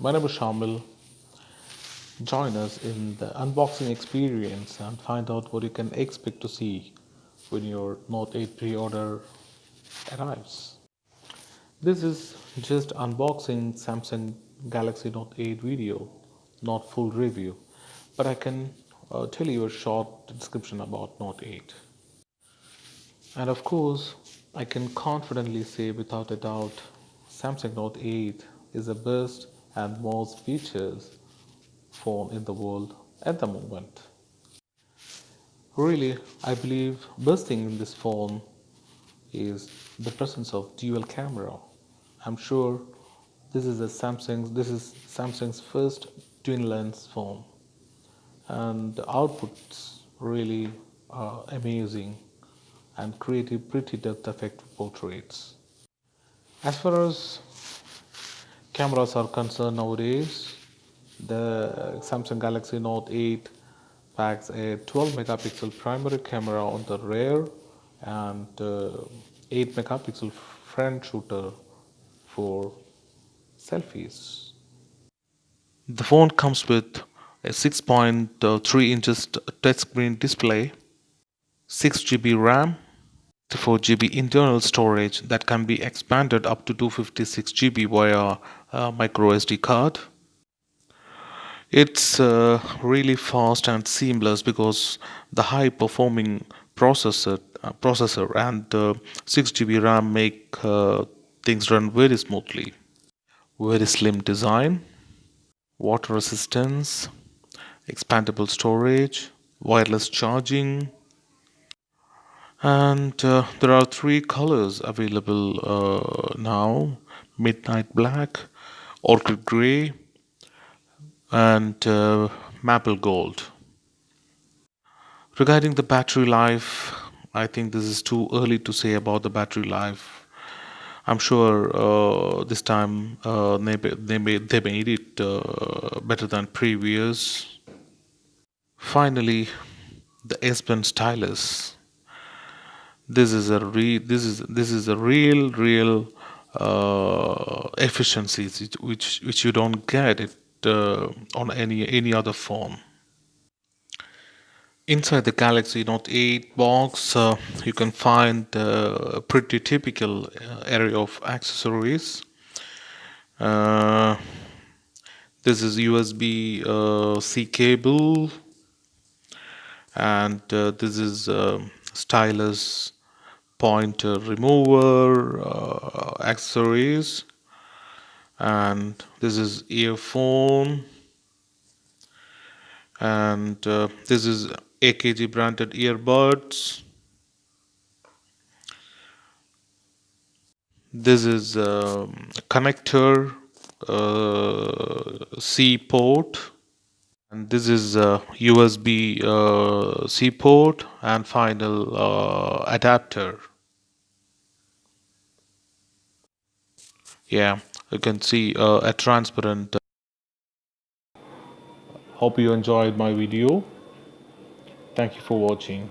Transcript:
My name is Shamil. Join us in the unboxing experience and find out what you can expect to see when your Note 8 pre-order arrives. This is just unboxing Samsung Galaxy Note 8 video, not full review, but I can tell you a short description about Note 8. And of course, I can confidently say without a doubt, Samsung Note 8 is the best and most features phone in the world at the moment. Really, I believe best thing in this phone is the presence of dual camera. I'm sure this is Samsung's first twin lens phone, and the outputs really are amazing and create pretty depth effect portraits. As far as cameras are concerned nowadays, the Samsung Galaxy Note 8 packs a 12 megapixel primary camera on the rear and 8 megapixel front shooter for selfies. The phone comes with a 6.3 inches touchscreen display, 6 GB RAM, 4 GB internal storage that can be expanded up to 256 GB via micro SD card. It's really fast and seamless because the high performing processor and 6 GB RAM make things run very smoothly. Very slim design, water resistance, expandable storage, wireless charging, and there are three colors available now: midnight black, orchid gray, and maple gold. Regarding the battery life, I think this is too early to say about the battery life. I'm sure this time they made it better than previous. Finally, the S Pen stylus. This is a real efficiency which you don't get it on any other phone. Inside the Galaxy Note 8 box, you can find a pretty typical area of accessories. Uh, this is USB C cable, and this is stylus pointer remover accessories, and this is earphone, and this is AKG branded earbuds. This is connector C port, and this is USB C port and final adapter. Yeah, you can see a transparent. Hope you enjoyed my video. Thank you for watching.